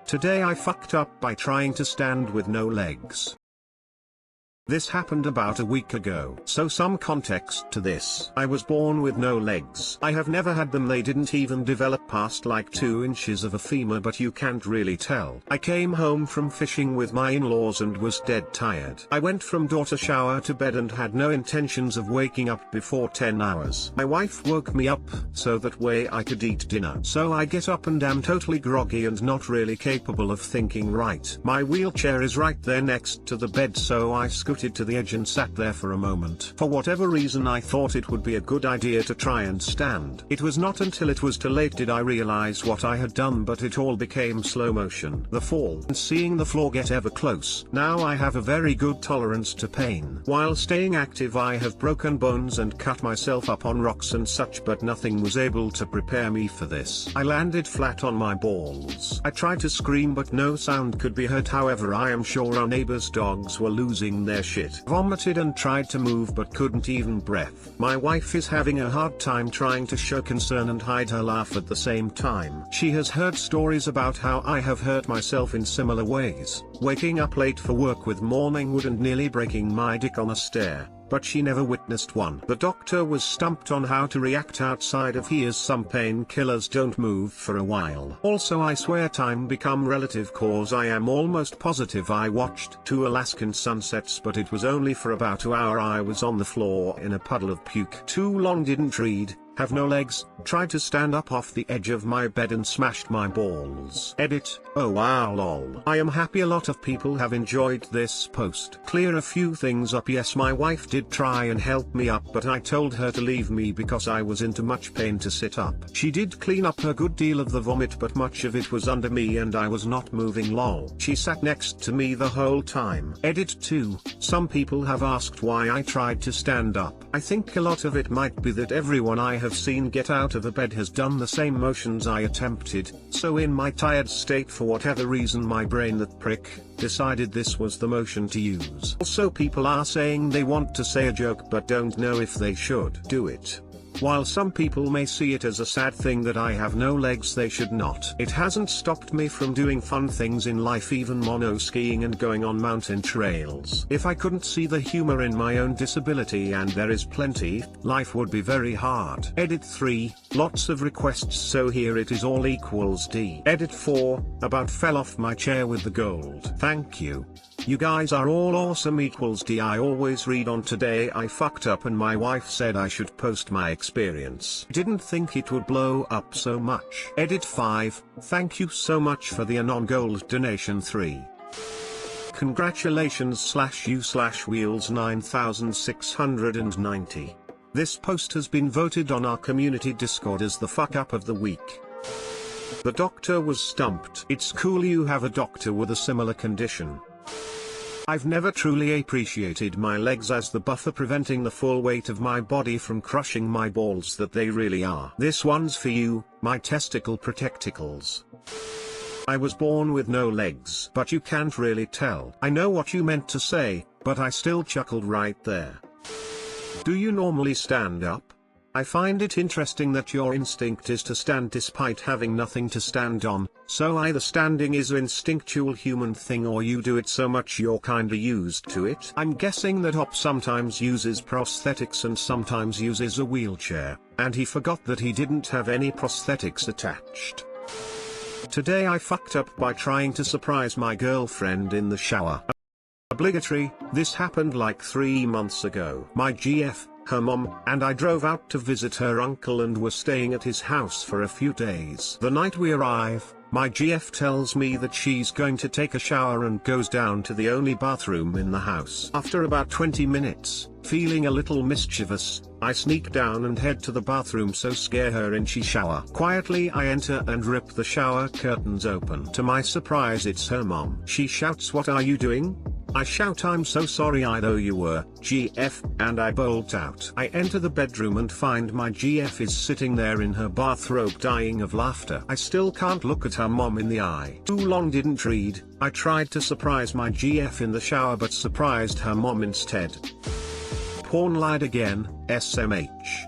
Today I fucked up by trying to stand with no legs. This happened about a week ago. So some context to this. I was born with no legs. I have never had them. They didn't even develop past like 2 inches of a femur, but you can't really tell. I came home from fishing with my in-laws and was dead tired. I went from door to shower to bed and had no intentions of waking up before 10 hours. My wife woke me up so that way I could eat dinner. So I get up and am totally groggy and not really capable of thinking right. My wheelchair is right there next to the bed, so I scooted to the edge and sat there for a moment. For whatever reason I thought it would be a good idea to try and stand. It was not until it was too late did I realize what I had done, but it all became slow motion. The fall and seeing the floor get ever close. Now I have a very good tolerance to pain. While staying active I have broken bones and cut myself up on rocks and such, but nothing was able to prepare me for this. I landed flat on my balls. I tried to scream but no sound could be heard. However, I am sure our neighbors' dogs were losing their shit. Vomited and tried to move but couldn't even breath. My wife is having a hard time trying to show concern and hide her laugh at the same time. She has heard stories about how I have hurt myself in similar ways, waking up late for work with morning wood and nearly breaking my dick on a stair, but she never witnessed one. The doctor was stumped on how to react outside of here, as some painkillers don't move for a while. Also I swear time become relative, cause I am almost positive I watched 2 Alaskan sunsets, but it was only for about 2 hours. I was on the floor in a puddle of puke. Too long, didn't read, have no legs, tried to stand up off the edge of my bed and smashed my balls. Edit, oh wow lol. I am happy a lot of people have enjoyed this post. Clear a few things up. Yes, my wife did try and help me up, but I told her to leave me because I was in too much pain to sit up. She did clean up a good deal of the vomit, but much of it was under me and I was not moving lol. She sat next to me the whole time. Edit 2, some people have asked why I tried to stand up. I think a lot of it might be that everyone I have seen get out of a bed has done the same motions I attempted, so in my tired state for whatever reason my brain, that prick, decided this was the motion to use. Also people are saying they want to say a joke but don't know if they should do it. While some people may see it as a sad thing that I have no legs, they should not. It hasn't stopped me from doing fun things in life, even mono skiing and going on mountain trails. If I couldn't see the humor in my own disability, and there is plenty, life would be very hard. Edit 3, lots of requests, so here it is all equals D. Edit 4, about fell off my chair with the gold. Thank you. You guys are all awesome equals D. I always read on. Today I fucked up and my wife said I should post my experience. Didn't think it would blow up so much. Edit 5, thank you so much for the anon gold donation. 3. Congratulations /you/wheels 9690. This post has been voted on our community Discord as the fuck up of the week. The doctor was stumped. It's cool you have a doctor with a similar condition. I've never truly appreciated my legs as the buffer preventing the full weight of my body from crushing my balls that they really are. This one's for you, my testicle protecticles. I was born with no legs, but you can't really tell. I know what you meant to say, but I still chuckled right there. Do you normally stand up? I find it interesting that your instinct is to stand despite having nothing to stand on, so either standing is an instinctual human thing or you do it so much you're kinda used to it. I'm guessing that Op sometimes uses prosthetics and sometimes uses a wheelchair, and he forgot that he didn't have any prosthetics attached. Today I fucked up by trying to surprise my girlfriend in the shower. Obligatory, this happened like 3 months ago. My GF, her mom, and I drove out to visit her uncle and were staying at his house for a few days. The night we arrive, my GF tells me that she's going to take a shower and goes down to the only bathroom in the house. After about 20 minutes, feeling a little mischievous, I sneak down and head to the bathroom so scare her and she shower. Quietly I enter and rip the shower curtains open. To my surprise it's her mom. She shouts, "What are you doing?" I shout, "I'm so sorry, I know you were, GF," and I bolt out. I enter the bedroom and find my GF is sitting there in her bathrobe dying of laughter. I still can't look at her mom in the eye. Too long, didn't read. I tried to surprise my GF in the shower but surprised her mom instead. Porn lied again, SMH.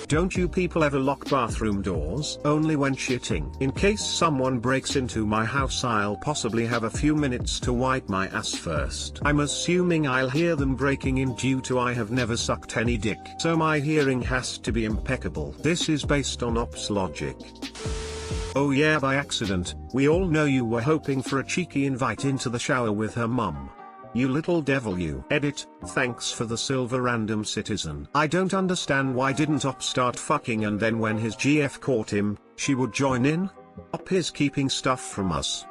Don't you people ever lock bathroom doors? Only when shitting. In case someone breaks into my house, I'll possibly have a few minutes to wipe my ass first. I'm assuming I'll hear them breaking in due to I have never sucked any dick, so my hearing has to be impeccable. This is based on ops logic. Oh yeah, by accident, we all know you were hoping for a cheeky invite into the shower with her mum. You little devil you. Edit, thanks for the silver random citizen. I don't understand why didn't Op start fucking and then when his GF caught him, she would join in? Op is keeping stuff from us.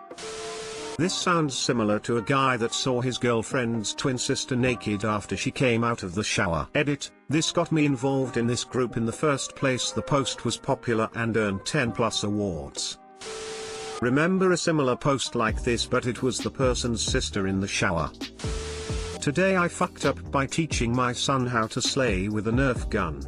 This sounds similar to a guy that saw his girlfriend's twin sister naked after she came out of the shower. Edit, this got me involved in this group in the first place. The post was popular and earned 10+ awards. Remember a similar post like this, but it was the person's sister in the shower. Today I fucked up by teaching my son how to slay with a Nerf gun.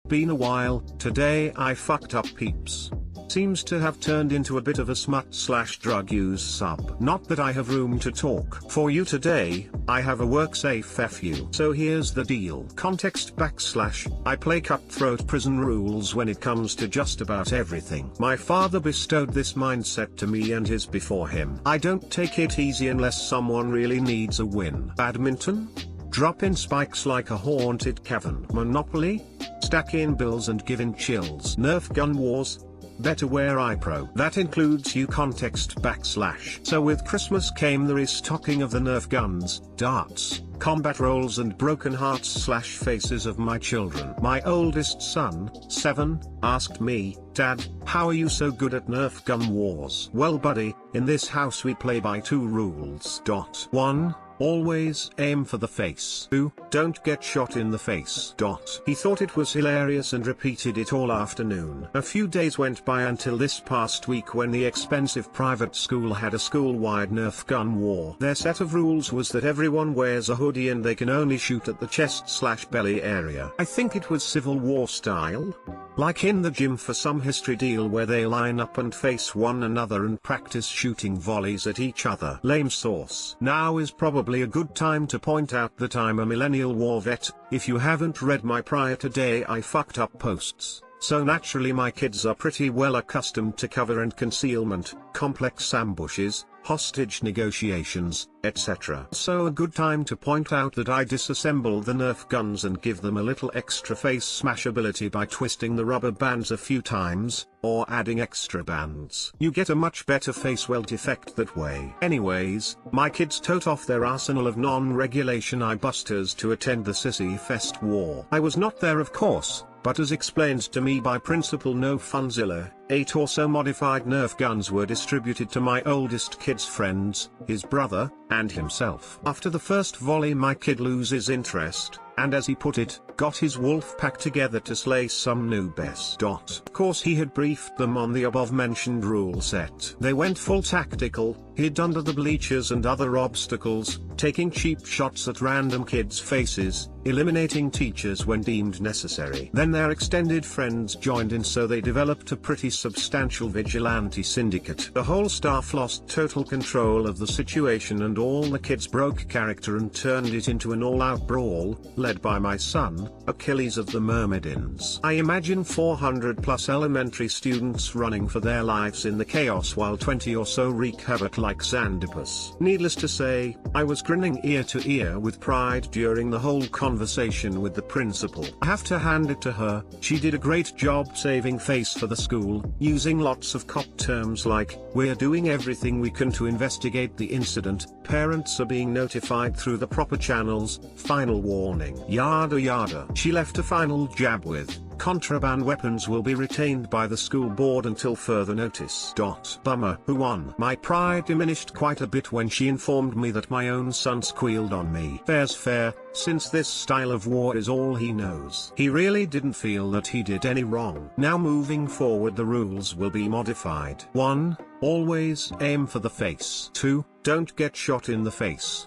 Been a while. Today I fucked up peeps. Seems to have turned into a bit of a smut/drug use sub. Not that I have room to talk for you today, I have a work safe FU. So here's the deal. Context / I play cutthroat prison rules when it comes to just about everything. My father bestowed this mindset to me and his before him. I don't take it easy unless someone really needs a win. Badminton? Drop in spikes like a haunted cavern. Monopoly? Stack in bills and give in chills. Nerf gun wars? Better wear iPro. That includes you. Context / So with Christmas came the restocking of the Nerf guns, darts, combat rolls and broken hearts / faces of my children. My oldest son, 7, asked me, "Dad, how are you so good at Nerf gun wars?" Well buddy, in this house we play by 2 rules. 1. Always aim for the face. 2. Don't get shot in the face. He thought it was hilarious and repeated it all afternoon. A few days went by until this past week when the expensive private school had a school-wide Nerf gun war. Their set of rules was that everyone wears a hoodie and they can only shoot at the chest/belly area. I think it was Civil War style? Like in the gym for some history deal where they line up and face one another and practice shooting volleys at each other. Lame sauce. Now is probably a good time to point out that I'm a millennial war vet. If you haven't read my prior Today I Fucked Up posts, so naturally my kids are pretty well accustomed to cover and concealment, complex ambushes, hostage negotiations, etc. So a good time to point out that I disassemble the Nerf guns and give them a little extra face smash ability by twisting the rubber bands a few times, or adding extra bands. You get a much better face welt effect that way. Anyways, my kids tote off their arsenal of non-regulation eye busters to attend the Sissy Fest war. I was not there of course, but as explained to me by Principal No Funzilla, 8 or so modified Nerf guns were distributed to my oldest kid's friends, his brother, and himself. After the first volley my kid loses interest, and as he put it, got his wolf pack together to slay some noobs. Of course he had briefed them on the above mentioned rule set. They went full tactical, hid under the bleachers and other obstacles, taking cheap shots at random kids' faces, eliminating teachers when deemed necessary. Then their extended friends joined in, so they developed a pretty substantial vigilante syndicate. The whole staff lost total control of the situation and all the kids broke character and turned it into an all-out brawl, led by my son, Achilles of the Myrmidons. I imagine 400+ elementary students running for their lives in the chaos while 20 or so wreak havoc like Xandippus. Needless to say, I was grinning ear to ear with pride during the whole conversation with the principal. I have to hand it to her, she did a great job saving face for the school, using lots of cop terms like, "We're doing everything we can to investigate the incident, parents are being notified through the proper channels, final warning, yada yada." She left a final jab with, "Contraband weapons will be retained by the school board until further notice." Bummer. Who won? My pride diminished quite a bit when she informed me that my own son squealed on me. Fair's fair, since this style of war is all he knows. He really didn't feel that he did any wrong. Now moving forward the rules will be modified. 1. Always aim for the face. 2. Don't get shot in the face.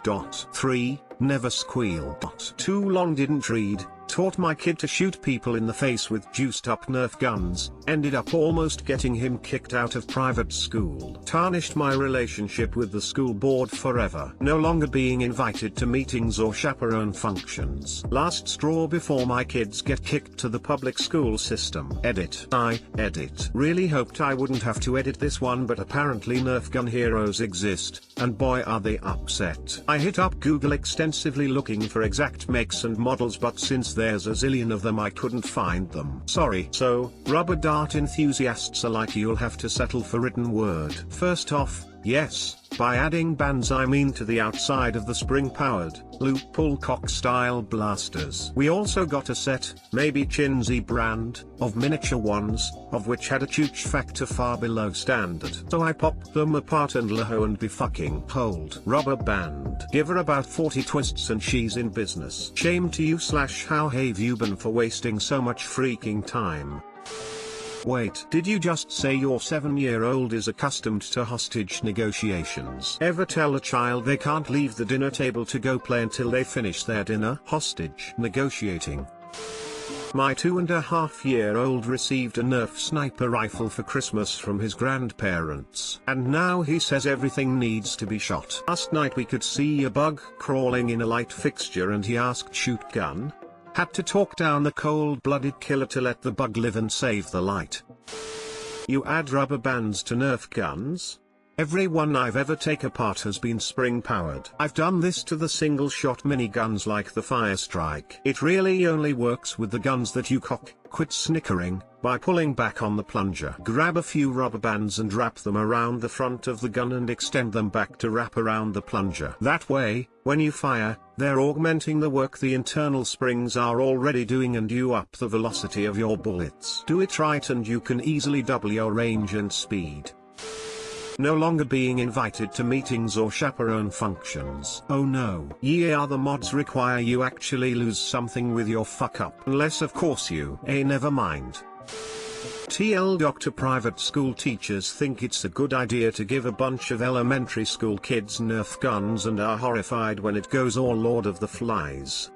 3. Never squeal. Too long didn't read. Taught my kid to shoot people in the face with juiced up Nerf guns, ended up almost getting him kicked out of private school. Tarnished my relationship with the school board forever. No longer being invited to meetings or chaperone functions. Last straw before my kids get kicked to the public school system. Edit. I edit. Really hoped I wouldn't have to edit this one, but apparently Nerf gun heroes exist, and boy are they upset. I hit up Google extensively looking for exact makes and models, but since there's a zillion of them I couldn't find them. Sorry. So, rubber dart enthusiasts alike, you'll have to settle for written word. First off, yes, by adding bands I mean to the outside of the spring-powered, loop-pull cock-style blasters. We also got a set, maybe Chinsey brand, of miniature ones, of which had a chooch factor far below standard. So I popped them apart and laho and be fucking hold. Rubber band. Give her about 40 twists and she's in business. Shame to you / how have you been for wasting so much freaking time. Wait, did you just say your 7-year-old is accustomed to hostage negotiations? Ever tell a child they can't leave the dinner table to go play until they finish their dinner? Hostage negotiating. My 2.5-year-old received a Nerf sniper rifle for Christmas from his grandparents, and now he says everything needs to be shot. Last night we could see a bug crawling in a light fixture and he asked shoot gun. Had to talk down the cold-blooded killer to let the bug live and save the light. You add rubber bands to Nerf guns? Every one I've ever taken apart has been spring-powered. I've done this to the single-shot miniguns like the Firestrike. It really only works with the guns that you cock. Quit snickering, by pulling back on the plunger. Grab a few rubber bands and wrap them around the front of the gun and extend them back to wrap around the plunger. That way, when you fire, they're augmenting the work the internal springs are already doing and you up the velocity of your bullets. Do it right and you can easily double your range and speed. No longer being invited to meetings or chaperone functions. Oh no. Yeah, the mods require you actually lose something with your fuck up. Unless of course you. Never mind. TL Dr. Private school teachers think it's a good idea to give a bunch of elementary school kids Nerf guns and are horrified when it goes all Lord of the Flies.